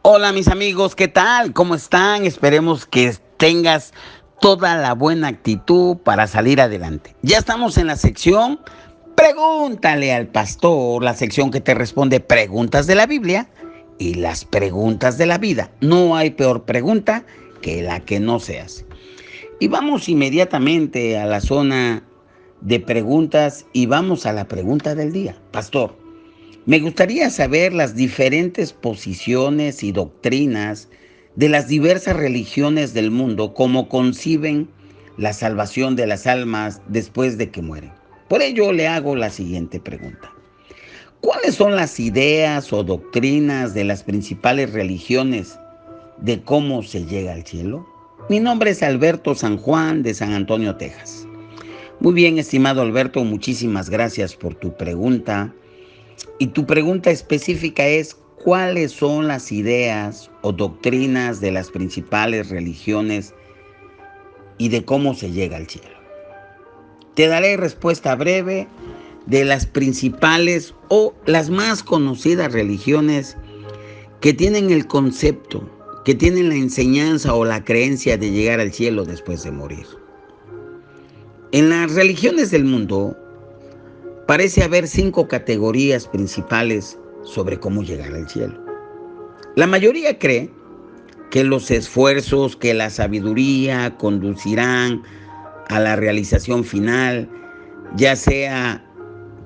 Hola mis amigos, ¿qué tal? ¿Cómo están? Esperemos que tengas toda la buena actitud para salir adelante. Ya estamos en la sección Pregúntale al Pastor, la sección que te responde preguntas de la Biblia y las preguntas de la vida. No hay peor pregunta que la que no se hace. Y vamos inmediatamente a la zona de preguntas y vamos a la pregunta del día. Pastor, me gustaría saber las diferentes posiciones y doctrinas de las diversas religiones del mundo, cómo conciben la salvación de las almas después de que mueren. Por ello le hago la siguiente pregunta. ¿Cuáles son las ideas o doctrinas de las principales religiones de cómo se llega al cielo? Mi nombre es Alberto San Juan de San Antonio, Texas. Muy bien, estimado Alberto, muchísimas gracias por tu pregunta. Y tu pregunta específica es, ¿cuáles son las ideas o doctrinas de las principales religiones y de cómo se llega al cielo? Te daré respuesta breve de las principales o las más conocidas religiones que tienen el concepto, que tienen la enseñanza o la creencia de llegar al cielo después de morir. En las religiones del mundo parece haber 5 categorías principales sobre cómo llegar al cielo. La mayoría cree que los esfuerzos, que la sabiduría conducirán a la realización final, ya sea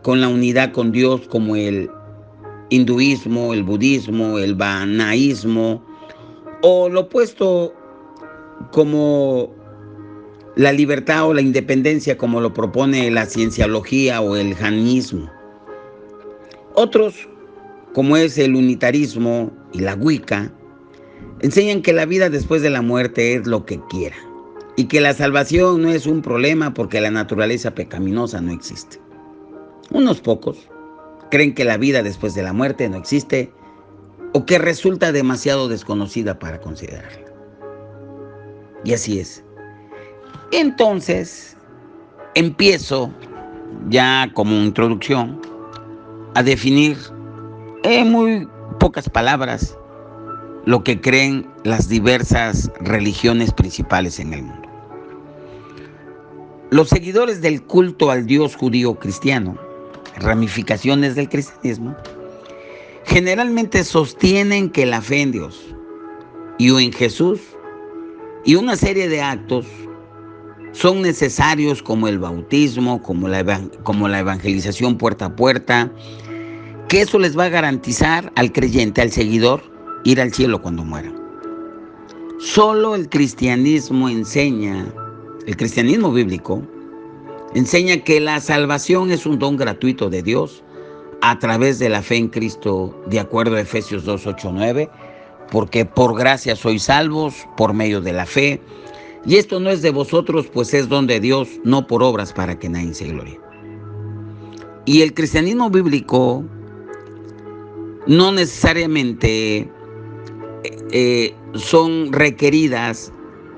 con la unidad con Dios como el hinduismo, el budismo, el baha'ísmo, o lo opuesto como la libertad o la independencia como lo propone la cienciología o el jainismo. Otros, como es el unitarismo y la Wicca, enseñan que la vida después de la muerte es lo que quiera y que la salvación no es un problema porque la naturaleza pecaminosa no existe. Unos pocos creen que la vida después de la muerte no existe o que resulta demasiado desconocida para considerarla. Y así es. Entonces, empiezo ya como introducción a definir en muy pocas palabras lo que creen las diversas religiones principales en el mundo. Los seguidores del culto al Dios judío cristiano, ramificaciones del cristianismo, generalmente sostienen que la fe en Dios y en Jesús y una serie de actos son necesarios como el bautismo, como la evangelización puerta a puerta, que eso les va a garantizar al creyente, al seguidor, ir al cielo cuando muera. Solo el cristianismo bíblico, enseña que la salvación es un don gratuito de Dios a través de la fe en Cristo, de acuerdo a Efesios 2, 8, 9, porque por gracia sois salvos por medio de la fe. Y esto no es de vosotros, pues es don de Dios, no por obras para que nadie se glorie. Y el cristianismo bíblico no necesariamente son requeridas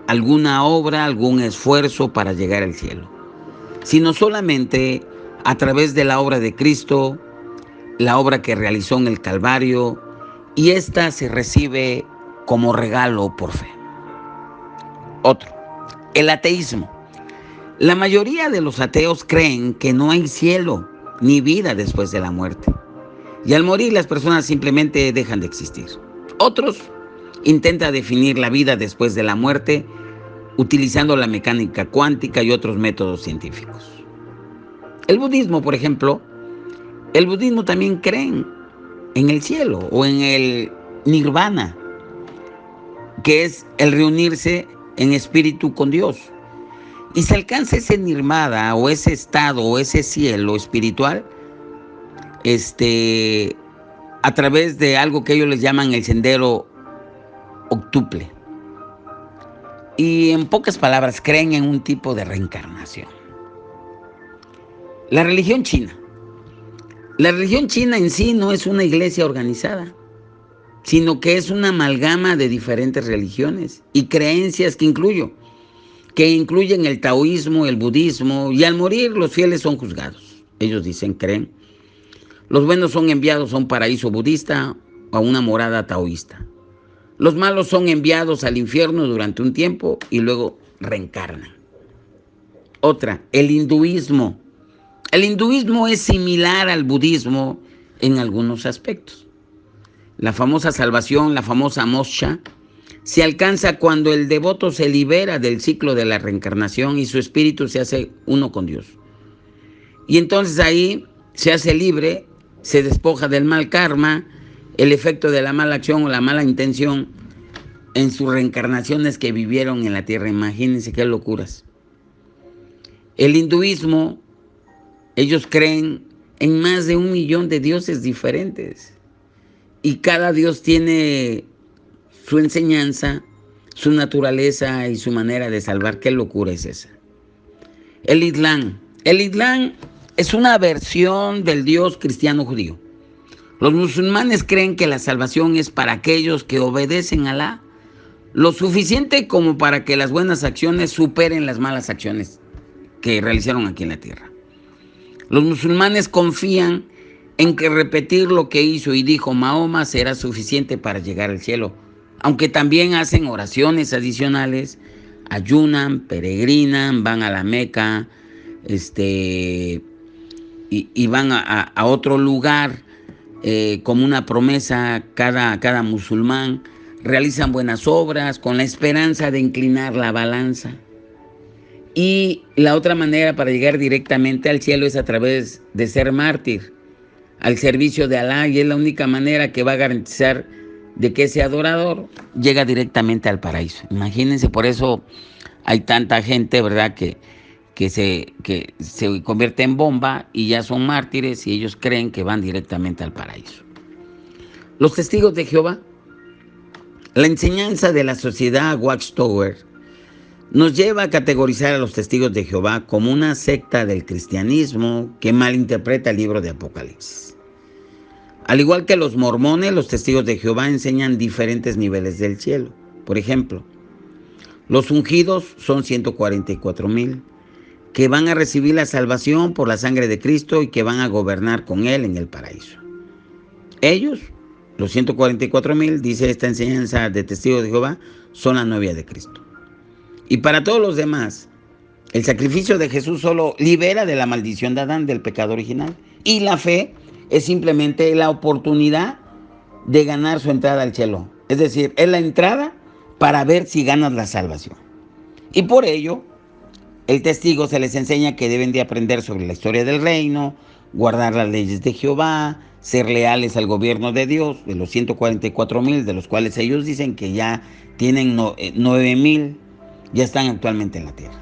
alguna obra, algún esfuerzo para llegar al cielo, sino solamente a través de la obra de Cristo, la obra que realizó en el Calvario, y esta se recibe como regalo por fe. Otro, el ateísmo. La mayoría de los ateos creen que no hay cielo ni vida después de la muerte. Y al morir las personas simplemente dejan de existir. Otros intentan definir la vida después de la muerte utilizando la mecánica cuántica y otros métodos científicos. El budismo, por ejemplo, el budismo también creen en el cielo o en el nirvana, que es el reunirse en espíritu con Dios. Y se alcanza ese nirvana o ese estado o ese cielo espiritual a través de algo que ellos les llaman el sendero octuple. Y en pocas palabras creen en un tipo de reencarnación. La religión china. La religión china en sí no es una iglesia organizada, sino que es una amalgama de diferentes religiones y creencias que incluyen el taoísmo, el budismo, y al morir los fieles son juzgados. Ellos creen. Los buenos son enviados a un paraíso budista o a una morada taoísta. Los malos son enviados al infierno durante un tiempo y luego reencarnan. Otra, el hinduismo. El hinduismo es similar al budismo en algunos aspectos. La famosa salvación, la famosa moksha, se alcanza cuando el devoto se libera del ciclo de la reencarnación y su espíritu se hace uno con Dios. Y entonces ahí se hace libre, se despoja del mal karma, el efecto de la mala acción o la mala intención en sus reencarnaciones que vivieron en la tierra. Imagínense qué locuras. El hinduismo, ellos creen en más de 1 millón de dioses diferentes. Y cada dios tiene su enseñanza, su naturaleza y su manera de salvar. ¿Qué locura es esa? El Islam. El Islam es una versión del Dios cristiano judío. Los musulmanes creen que la salvación es para aquellos que obedecen a Alá lo suficiente como para que las buenas acciones superen las malas acciones que realizaron aquí en la tierra. Los musulmanes confían en que repetir lo que hizo y dijo Mahoma será suficiente para llegar al cielo, aunque también hacen oraciones adicionales, ayunan, peregrinan, van a la Meca, y van a otro lugar como una promesa cada musulmán, realizan buenas obras con la esperanza de inclinar la balanza. Y la otra manera para llegar directamente al cielo es a través de ser mártir al servicio de Alá, y es la única manera que va a garantizar de que ese adorador llega directamente al paraíso. Imagínense, por eso hay tanta gente, ¿verdad?, que se convierte en bomba y ya son mártires y ellos creen que van directamente al paraíso. Los testigos de Jehová. La enseñanza de la sociedad Watchtower nos lleva a categorizar a los testigos de Jehová como una secta del cristianismo que malinterpreta el libro de Apocalipsis. Al igual que los mormones, los testigos de Jehová enseñan diferentes niveles del cielo. Por ejemplo, los ungidos son 144,000 que van a recibir la salvación por la sangre de Cristo y que van a gobernar con Él en el paraíso. Ellos, los 144,000, dice esta enseñanza de testigos de Jehová, son la novia de Cristo. Y para todos los demás, el sacrificio de Jesús solo libera de la maldición de Adán, del pecado original. Y la fe es simplemente la oportunidad de ganar su entrada al cielo. Es decir, es la entrada para ver si ganas la salvación. Y por ello, el testigo se les enseña que deben de aprender sobre la historia del reino, guardar las leyes de Jehová, ser leales al gobierno de Dios, de los 144,000, de los cuales ellos dicen que ya tienen 9,000, ya están actualmente en la tierra.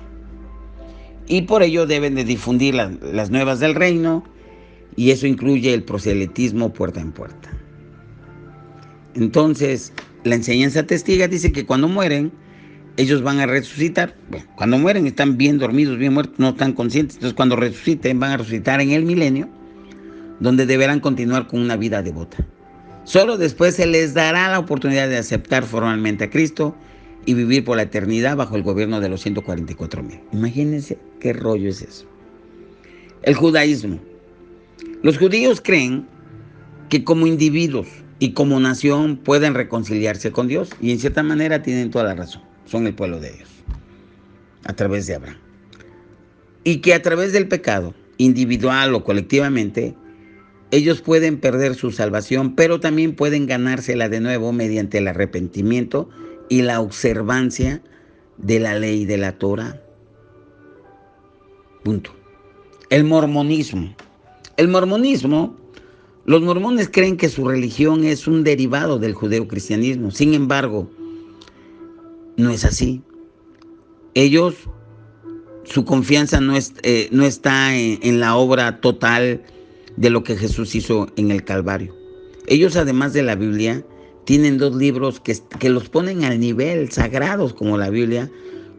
Y por ello deben de difundir las nuevas del reino, y eso incluye el proselitismo puerta en puerta. Entonces, la enseñanza testiga dice que cuando mueren, ellos van a resucitar. Bueno, cuando mueren están bien dormidos, bien muertos, no están conscientes. Entonces, cuando resuciten, van a resucitar en el milenio, donde deberán continuar con una vida devota. Solo después se les dará la oportunidad de aceptar formalmente a Cristo y vivir por la eternidad bajo el gobierno de los 144,000. Imagínense qué rollo es eso. El judaísmo. Los judíos creen que como individuos y como nación pueden reconciliarse con Dios, y en cierta manera tienen toda la razón. Son el pueblo de Dios, a través de Abraham. Y que a través del pecado, individual o colectivamente, ellos pueden perder su salvación, pero también pueden ganársela de nuevo mediante el arrepentimiento y la observancia de la ley de la Torah. Punto. El mormonismo. Los mormones creen que su religión es un derivado del judeocristianismo. Sin embargo, no es así. Ellos, su confianza no está en la obra total de lo que Jesús hizo en el Calvario. Ellos, además de la Biblia, tienen 2 libros que los ponen al nivel sagrados como la Biblia,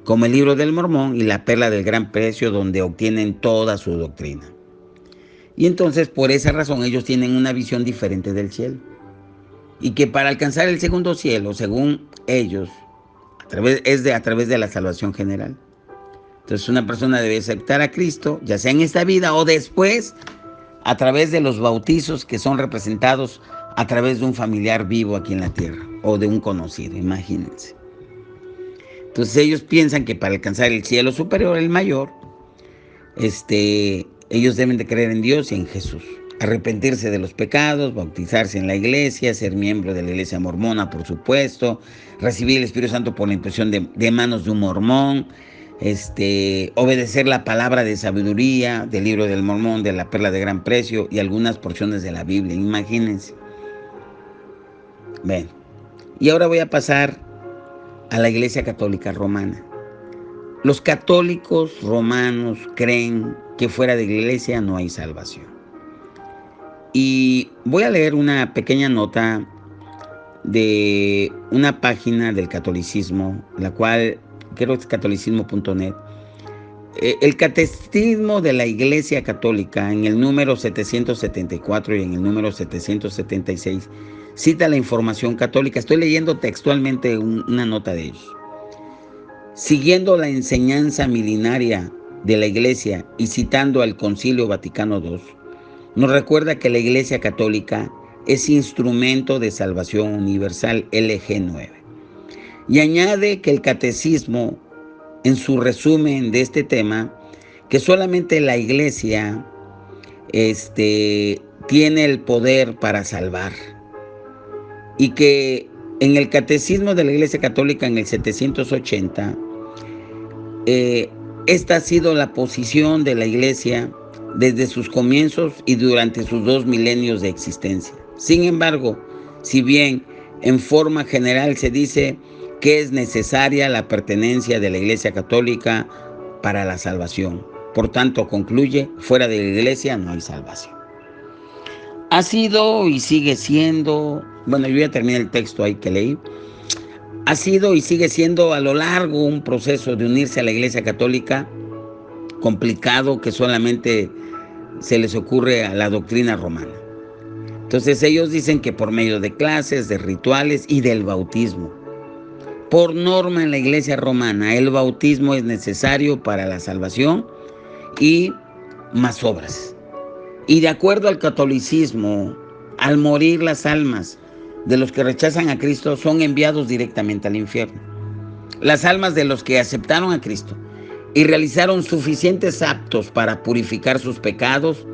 como el libro del Mormón y la perla del gran precio, donde obtienen toda su doctrina. Y entonces, por esa razón, ellos tienen una visión diferente del cielo. Y que para alcanzar el segundo cielo, según ellos, a través de la salvación general. Entonces, una persona debe aceptar a Cristo, ya sea en esta vida o después, a través de los bautizos que son representados a través de un familiar vivo aquí en la tierra o de un conocido, imagínense. Entonces ellos piensan que para alcanzar el cielo superior, el mayor, ellos deben de creer en Dios y en Jesús, arrepentirse de los pecados, bautizarse en la iglesia, ser miembro de la iglesia mormona, por supuesto, recibir el Espíritu Santo por la imposición de manos de un mormón, obedecer la palabra de sabiduría del libro del Mormón, de la perla de gran precio y algunas porciones de la Biblia, imagínense. Ven, y ahora voy a pasar a la Iglesia Católica Romana. Los católicos romanos creen que fuera de la iglesia no hay salvación. Y voy a leer una pequeña nota de una página del catolicismo, la cual creo que es catolicismo.net. El catecismo de la Iglesia Católica, en el número 774 y en el número 776, cita la información católica. Estoy leyendo textualmente una nota de ellos. Siguiendo la enseñanza milenaria de la Iglesia y citando al Concilio Vaticano II, nos recuerda que la Iglesia Católica es instrumento de salvación universal, LG9. Y añade que el catecismo, en su resumen de este tema, que solamente la Iglesia tiene el poder para salvar. Y que en el catecismo de la Iglesia Católica, en el 780, esta ha sido la posición de la Iglesia desde sus comienzos y durante sus 2 milenios de existencia. Sin embargo, si bien en forma general se dice que es necesaria la pertenencia de la Iglesia Católica para la salvación, por tanto concluye, fuera de la Iglesia no hay salvación. Ha sido y sigue siendo, bueno, yo ya terminé el texto ahí que leí, ha sido y sigue siendo a lo largo un proceso de unirse a la Iglesia Católica complicado que solamente se les ocurre a la doctrina romana. Entonces ellos dicen que por medio de clases, de rituales y del bautismo. Por norma en la Iglesia romana, el bautismo es necesario para la salvación y más obras. Y de acuerdo al catolicismo, al morir las almas de los que rechazan a Cristo son enviados directamente al infierno. Las almas de los que aceptaron a Cristo y realizaron suficientes actos para purificar sus pecados,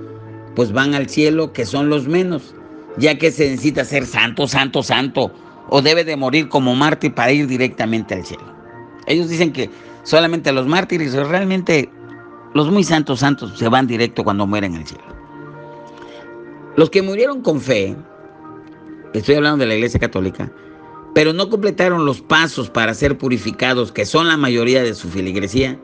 pues van al cielo, que son los menos, ya que se necesita ser santo, o debe de morir como mártir para ir directamente al cielo. Ellos dicen que solamente los mártires, realmente los muy santos se van directo cuando mueren al cielo. Los que murieron con fe, estoy hablando de la Iglesia Católica, pero no completaron los pasos para ser purificados, que son la mayoría de su feligresía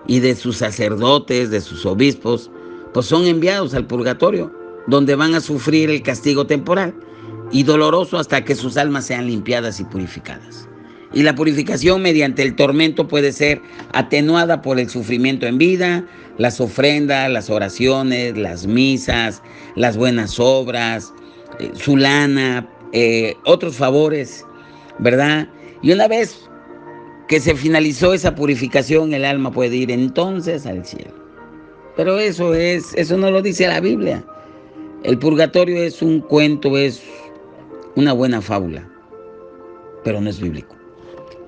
y de sus sacerdotes, de sus obispos, pues son enviados al purgatorio, donde van a sufrir el castigo temporal y doloroso hasta que sus almas sean limpiadas y purificadas. Y la purificación mediante el tormento puede ser atenuada por el sufrimiento en vida, las ofrendas, las oraciones, las misas, las buenas obras, su lana, otros favores, ¿verdad? Y una vez que se finalizó esa purificación, el alma puede ir entonces al cielo. Pero eso no lo dice la Biblia. El purgatorio es un cuento, es una buena fábula, pero no es bíblico.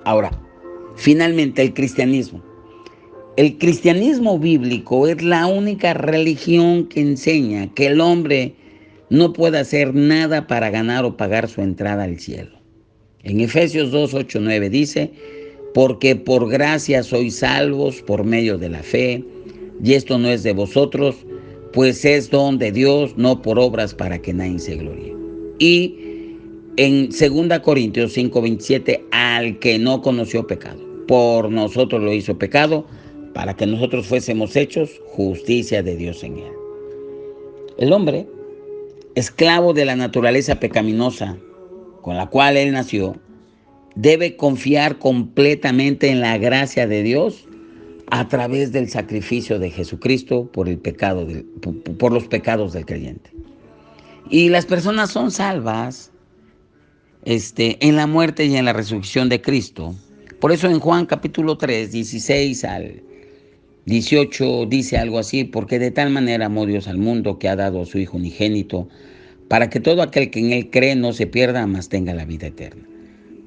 Ahora, finalmente el cristianismo. El cristianismo bíblico es la única religión que enseña que el hombre no puede hacer nada para ganar o pagar su entrada al cielo. En Efesios 2, 8, 9 dice: porque por gracia sois salvos por medio de la fe, y esto no es de vosotros, pues es don de Dios, no por obras para que nadie se gloríe. Y en 2 Corintios 5, 27, al que no conoció pecado, por nosotros lo hizo pecado, para que nosotros fuésemos hechos justicia de Dios en él. El hombre, esclavo de la naturaleza pecaminosa con la cual él nació, debe confiar completamente en la gracia de Dios a través del sacrificio de Jesucristo por los pecados del creyente. Y las personas son salvas en la muerte y en la resurrección de Cristo. Por eso en Juan capítulo 3, 16 al 18 dice algo así: porque de tal manera amó Dios al mundo que ha dado a su Hijo unigénito, para que todo aquel que en él cree no se pierda, mas tenga la vida eterna.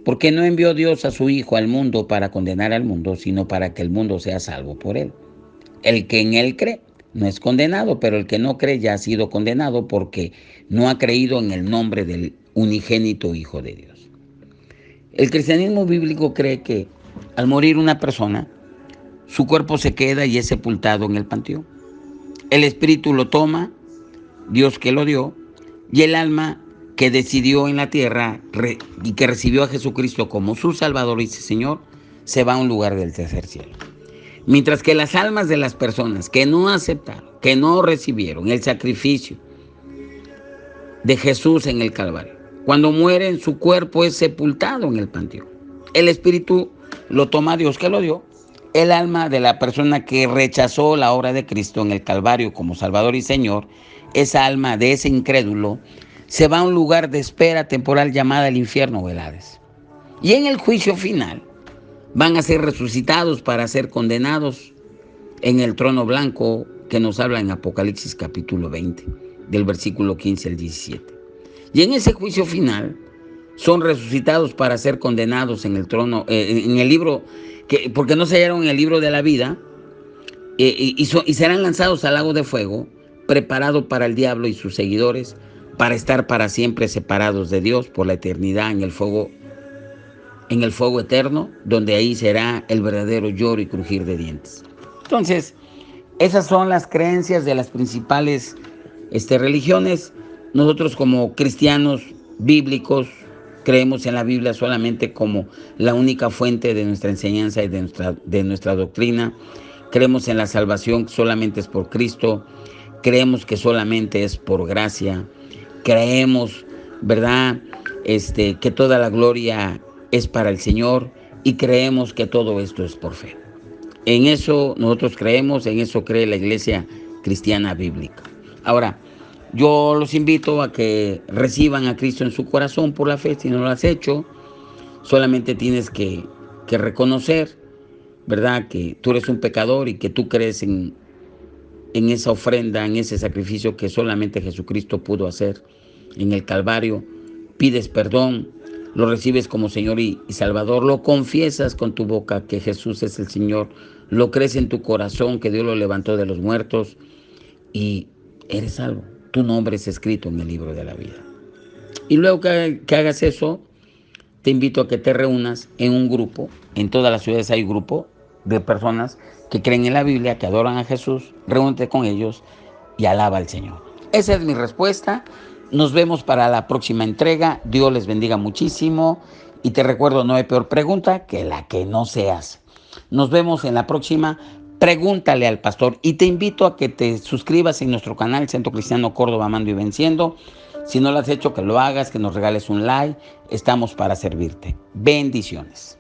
Porque no envió Dios a su Hijo al mundo para condenar al mundo, sino para que el mundo sea salvo por él. El que en él cree no es condenado, pero el que no cree ya ha sido condenado porque no ha creído en el nombre del unigénito Hijo de Dios. El cristianismo bíblico cree que al morir una persona, su cuerpo se queda y es sepultado en el panteón. El espíritu lo toma, Dios que lo dio, y el alma que decidió en la tierra y que recibió a Jesucristo como su Salvador y Señor, se va a un lugar del tercer cielo. Mientras que las almas de las personas que no aceptaron, que no recibieron el sacrificio de Jesús en el Calvario, cuando mueren su cuerpo es sepultado en el panteón. El espíritu lo toma Dios que lo dio. El alma de la persona que rechazó la obra de Cristo en el Calvario como Salvador y Señor, esa alma de ese incrédulo, se va a un lugar de espera temporal llamada el infierno o el Hades. Y en el juicio final van a ser resucitados para ser condenados en el trono blanco que nos habla en Apocalipsis capítulo 20, del versículo 15 al 17. Y en ese juicio final son resucitados para ser condenados en el trono, en el libro, porque no se hallaron en el libro de la vida, y serán lanzados al lago de fuego, preparado para el diablo y sus seguidores, para estar para siempre separados de Dios por la eternidad en el fuego eterno, donde ahí será el verdadero lloro y crujir de dientes. Entonces, esas son las creencias de las principales religiones. Nosotros como cristianos bíblicos creemos en la Biblia solamente como la única fuente de nuestra enseñanza y de nuestra doctrina. Creemos en la salvación solamente es por Cristo. Creemos que solamente es por gracia. Creemos, ¿verdad?, que toda la gloria es para el Señor, y creemos que todo esto es por fe. En eso nosotros creemos, en eso cree la Iglesia Cristiana Bíblica. Ahora, yo los invito a que reciban a Cristo en su corazón por la fe. Si no lo has hecho, solamente tienes que reconocer, ¿verdad?, que tú eres un pecador y que tú crees en esa ofrenda, en ese sacrificio que solamente Jesucristo pudo hacer en el Calvario. Pides perdón, lo recibes como Señor y Salvador, lo confiesas con tu boca que Jesús es el Señor, lo crees en tu corazón que Dios lo levantó de los muertos y eres salvo. Tu nombre es escrito en el libro de la vida. Y luego que hagas eso, te invito a que te reúnas en un grupo. En todas las ciudades hay grupo de personas que creen en la Biblia, que adoran a Jesús. Reúnete con ellos y alaba al Señor. Esa es mi respuesta. Nos vemos para la próxima entrega. Dios les bendiga muchísimo. Y te recuerdo, no hay peor pregunta que la que no se hace. Nos vemos en la próxima. Pregúntale al pastor. Y te invito a que te suscribas en nuestro canal Centro Cristiano Córdoba, Amando y Venciendo. Si no lo has hecho, que lo hagas, que nos regales un like. Estamos para servirte. Bendiciones.